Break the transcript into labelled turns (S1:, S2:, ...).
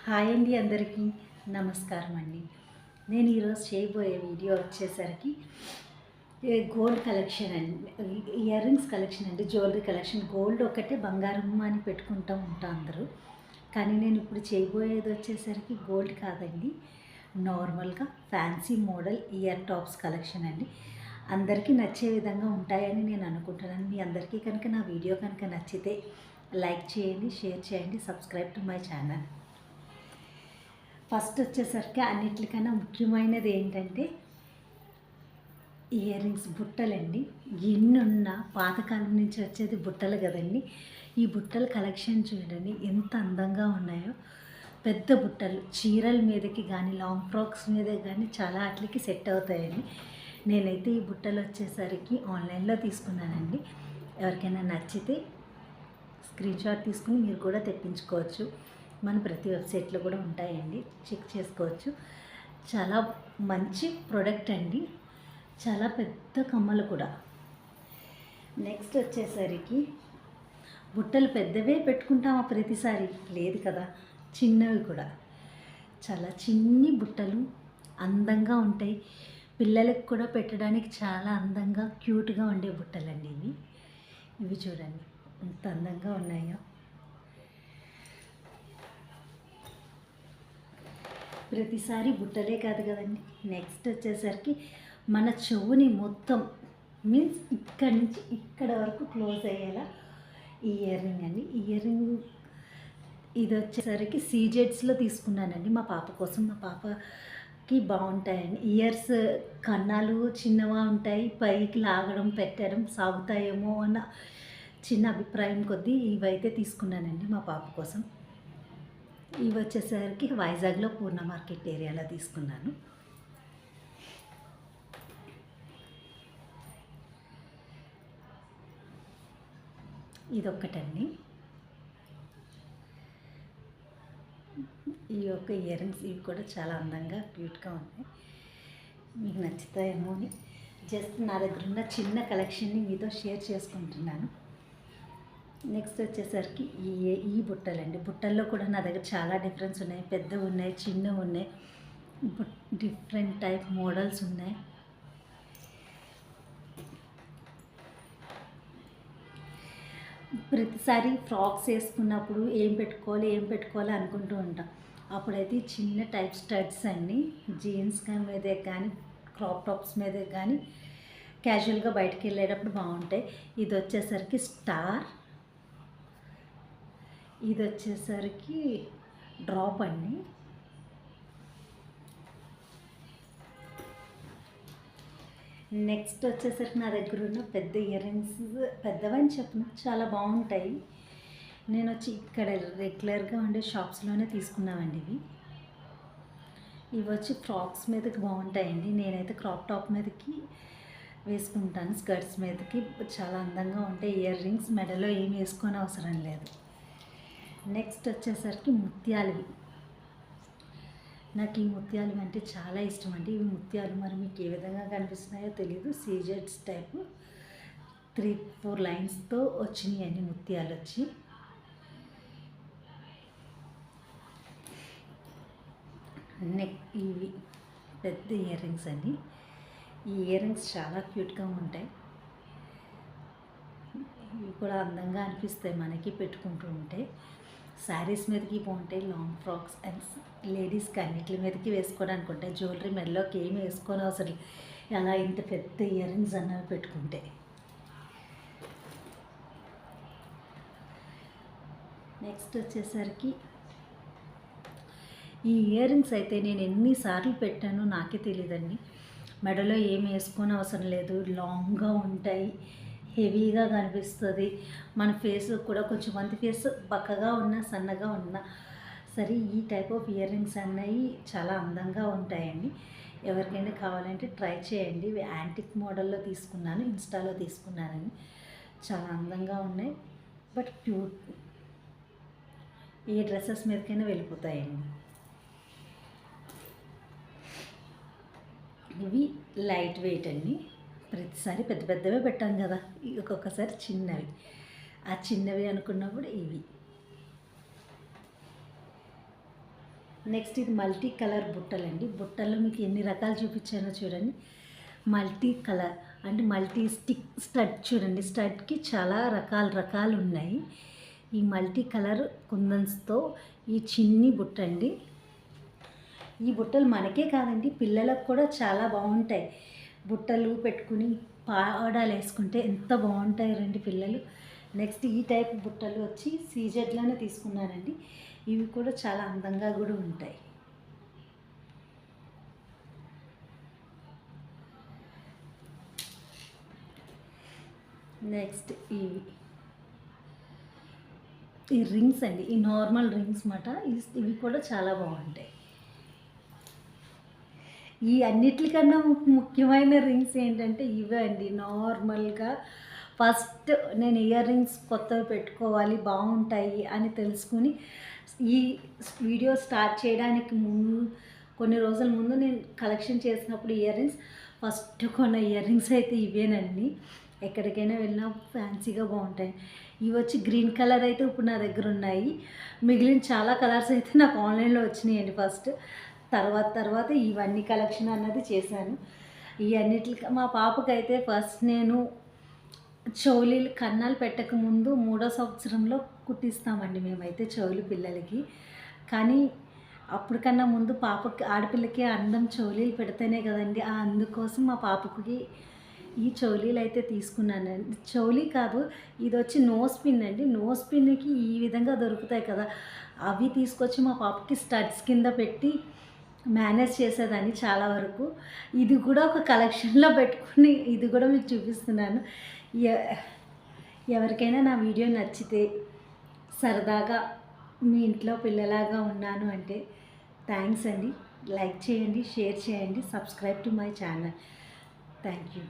S1: Hi అండి, అందరికీ నమస్కారం అండి. నేను ఈరోజు చేయబోయే వీడియో వచ్చేసరికి గోల్డ్ కలెక్షన్ అండి, ఇయర్ రింగ్స్ కలెక్షన్ అండి, జ్యువెలరీ కలెక్షన్. గోల్డ్ ఒకటే, బంగారం అని పెట్టుకుంటూ ఉంటా అందరూ. కానీ నేను ఇప్పుడు చేయబోయేది వచ్చేసరికి గోల్డ్ కాదండి, నార్మల్గా fancy model ear tops collection అండి. అందరికీ నచ్చే విధంగా ఉంటాయని నేను అనుకుంటున్నాను. మీ అందరికీ కనుక నా వీడియో కనుక నచ్చితే లైక్ చేయండి, షేర్ చేయండి, subscribe to my channel. First వచ్చేసరికి అన్నిటికన్నా ముఖ్యమైనది ఏంటంటే ఇయర్ రింగ్స్, బుట్టలండి. ఎన్నున్న పాతకాలం నుంచి వచ్చేది బుట్టలు కదండి. ఈ బుట్టల కలెక్షన్ చూడండి ఎంత అందంగా ఉన్నాయో. పెద్ద బుట్టలు చీరల మీదకి కానీ, లాంగ్ ఫ్రాక్స్ మీద కానీ చాలా వాటికి సెట్ అవుతాయండి. నేనైతే ఈ బుట్టలు వచ్చేసరికి ఆన్లైన్లో తీసుకున్నానండి. ఎవరికైనా నచ్చితే స్క్రీన్ షాట్ తీసుకుని మీరు కూడా తెప్పించుకోవచ్చు. మన ప్రతి వెబ్సైట్లో కూడా ఉంటాయండి, చెక్ చేసుకోవచ్చు. చాలా మంచి ప్రోడక్ట్ అండి, చాలా పెద్ద కమ్మలు కూడా. నెక్స్ట్ వచ్చేసరికి బుట్టలు పెద్దవే పెట్టుకుంటామా ప్రతిసారి, లేదు కదా, చిన్నవి కూడా. చాలా చిన్ని బుట్టలు అందంగా ఉంటాయి. పిల్లలకు కూడా పెట్టడానికి చాలా అందంగా క్యూట్గా ఉండే బుట్టలండి ఇవి. ఇవి చూడండి ఎంత అందంగా ఉన్నాయో. ప్రతిసారి బుట్టలే కాదు కదండి. నెక్స్ట్ వచ్చేసరికి మన చెవుని మొత్తం మీన్స్ ఇక్కడి నుంచి ఇక్కడ వరకు క్లోజ్ అయ్యేలా ఇయర్ రింగ్ అండి. ఇయర్ రింగ్ ఇది వచ్చేసరికి సీజెడ్స్లో తీసుకున్నానండి మా పాప కోసం. మా పాపకి బాగుంటాయండి ఇయర్స్. కన్నాలు చిన్నగా ఉంటాయి, పైకి లాగడం పెట్టడం సాగుతాయేమో అన్న చిన్న అభిప్రాయం కొద్దీ ఇవైతే తీసుకున్నానండి మా పాప కోసం. ఇవి వచ్చేసరికి వైజాగ్లో పూర్ణ మార్కెట్ ఏరియాలో తీసుకున్నాను. ఇదొక్కటండి. ఈ యొక్క ఇయర్ రింగ్స్ ఇవి కూడా చాలా అందంగా క్యూట్గా ఉన్నాయి. మీకు నచ్చుతాయేమో అని జస్ట్ నా దగ్గర ఉన్న చిన్న కలెక్షన్ని మీతో షేర్ చేసుకుంటున్నాను. నెక్స్ట్ వచ్చేసరికి ఈ బుట్టలండి. బుట్టల్లో కూడా నా దగ్గర చాలా డిఫరెన్స్ ఉన్నాయి. పెద్దవి ఉన్నాయి, చిన్నవి ఉన్నాయి, డిఫరెంట్ టైప్ మోడల్స్ ఉన్నాయి. ప్రతిసారి ఫ్రాక్స్ వేసుకున్నప్పుడు ఏం పెట్టుకోవాలి అనుకుంటూ ఉంటాం. అప్పుడైతే చిన్న టైప్ స్టడ్స్ అండి, జీన్స్ మీదే కానీ, క్రాప్ టాప్స్ మీదే కానీ క్యాజువల్గా బయటకు వెళ్ళేటప్పుడు బాగుంటాయి. ఇది వచ్చేసరికి స్టార్, ఇది వచ్చేసరికి డ్రాప్ అండి. నెక్స్ట్ వచ్చేసరికి నా దగ్గర ఉన్న పెద్ద ఇయర్ రింగ్స్, పెద్దవని చెప్పిన చాలా బాగుంటాయి. నేను వచ్చి ఇక్కడ రెగ్యులర్గా ఉండే షాప్స్లోనే తీసుకున్నామండి ఇవి. ఇవి వచ్చి ఫ్రాక్స్ మీదకి బాగుంటాయండి. నేనైతే క్రాప్ టాప్ మీదకి వేసుకుంటాను, స్కర్ట్స్ మీదకి చాలా అందంగా ఉంటాయి ఇయర్ రింగ్స్. మెడలో ఏమి వేసుకొని అవసరం లేదు. నెక్స్ట్ వచ్చేసరికి ముత్యాలవి. నాకు ఈ ముత్యాలు అంటే చాలా ఇష్టం అండి. ఇవి ముత్యాలు మరి మీకు ఏ విధంగా కనిపిస్తున్నాయో తెలీదు. సీజెడ్స్ టైపు 3-4 లైన్స్తో వచ్చినాయి అండి ముత్యాలు వచ్చి. ఇవి పెద్ద ఇయర్ రింగ్స్ అండి. ఈ ఇయర్ రింగ్స్ చాలా క్యూట్గా ఉంటాయి. ఇవి కూడా అందంగా అనిపిస్తాయి మనకి పెట్టుకుంటూ ఉంటే. శారీస్ మీదకి బాగుంటాయి, లాంగ్ ఫ్రాక్స్ అండ్ లేడీస్కి అన్నిటి మీదకి వేసుకోవడానికి ఉంటాయి. జ్యువెలరీ మెడలోకి ఏమి వేసుకొని అవసరం అలా ఇంత పెద్ద ఇయర్ రింగ్స్ అన్నవి పెట్టుకుంటే. నెక్స్ట్ వచ్చేసరికి ఈ ఇయర్ రింగ్స్ అయితే నేను ఎన్నిసార్లు పెట్టానో నాకే తెలియదండి. మెడలో ఏమి వేసుకొని అవసరం లేదు, లాంగ్గా ఉంటాయి, హెవీగా కనిపిస్తుంది. మన ఫేస్ కూడా కొంచెం మంది ఫేస్ బక్కగా ఉన్నా, సన్నగా ఉన్నా సరే ఈ టైప్ ఆఫ్ ఇయర్ రింగ్స్ అన్నవి చాలా అందంగా ఉంటాయండి. ఎవరికైనా కావాలంటే ట్రై చేయండి. యాంటిక్ మోడల్లో తీసుకున్నాను, ఇన్స్టాలో తీసుకున్నానండి. చాలా అందంగా ఉన్నాయి, బట్ క్యూట్. ఏ డ్రెస్సెస్ మీదకైనా వెళ్ళిపోతాయండి. ఇవి లైట్ వెయిట్ అండి. ప్రతిసారి పెద్ద పెద్దవే పెట్టాం కదా, ఒక్కొక్కసారి చిన్నవి. ఆ చిన్నవి అనుకున్నప్పుడు ఇవి నెక్స్ట్ ఇది మల్టీ కలర్ బుట్టలండి. బుట్టల్లో మీకు ఎన్ని రకాలు చూపించానో చూడండి. మల్టీ కలర్ అంటే మల్టీ స్టడ్ చూడండి. స్టడ్కి చాలా రకాలు ఉన్నాయి. ఈ మల్టీ కలర్ కుందన్స్తో ఈ చిన్ని బుట్ట అండి. ఈ బుట్టలు మనకే కాదండి, పిల్లలకు కూడా చాలా బాగుంటాయి. బుట్టలు పెట్టుకుని పాడాలు వేసుకుంటే ఎంత బాగుంటాయి రండి పిల్లలు. నెక్స్ట్ ఈ టైప్ బుట్టలు వచ్చి సీజెడ్లోనే తీసుకున్నానండి. ఇవి కూడా చాలా అందంగా కూడా ఉంటాయి. నెక్స్ట్ ఈ రింగ్స్ అండి, ఈ నార్మల్ రింగ్స్ మాట. ఇవి కూడా చాలా బాగుంటాయి. ఈ అన్నిటికన్నా ముఖ్యమైన రింగ్స్ ఏంటంటే ఇవే అండి. నార్మల్గా ఫస్ట్ నేను ఇయర్ రింగ్స్ కొత్తవి పెట్టుకోవాలి బాగుంటాయి అని తెలుసుకుని ఈ వీడియో స్టార్ట్ చేయడానికి కొన్ని రోజుల ముందు నేను కలెక్షన్ చేసినప్పుడు ఇయర్ రింగ్స్ ఫస్ట్ కొన్న ఇయర్ రింగ్స్ అయితే ఇవేనండి. ఎక్కడికైనా వెళ్ళినా ఫ్యాన్సీగా బాగుంటాయి. ఇవి వచ్చి గ్రీన్ కలర్ అయితే ఇప్పుడు నా దగ్గర ఉన్నాయి. మిగిలిన చాలా కలర్స్ అయితే నాకు ఆన్లైన్లో వచ్చినాయండి ఫస్ట్. తర్వాత ఇవన్నీ కలెక్షన్ అన్నది చేశాను. ఈ అన్నిటికి మా పాపకైతే ఫస్ట్ నేను చెవులీలు కన్నాలు పెట్టకముందు 3వ సంవత్సరంలో కుట్టిస్తామండి మేమైతే చెవులు పిల్లలకి. కానీ అప్పటికన్నా ముందు పాపకి ఆడపిల్లకి అందం చెవులీలు పెడితేనే కదండి. అందుకోసం మా పాపకి ఈ చెవులీలు అయితే తీసుకున్నానండి. చెవులీ కాదు, ఇది వచ్చి నోస్ పిన్ అండి. నోస్ పిన్కి ఈ విధంగా దొరుకుతాయి కదా, అవి తీసుకొచ్చి మా పాపకి స్టడ్స్ కింద పెట్టి మేనేజ్ చేసేదాన్ని చాలా వరకు. ఇది కూడా ఒక కలెక్షన్లో పెట్టుకుని ఇది కూడా మీకు చూపిస్తున్నాను. ఎవరికైనా నా వీడియో నచ్చితే సరదాగా మీ ఇంట్లో పిల్లలాగా ఉన్నాను అంటే థ్యాంక్స్ అండి. లైక్ చేయండి, షేర్ చేయండి, subscribe to my channel. Thank you.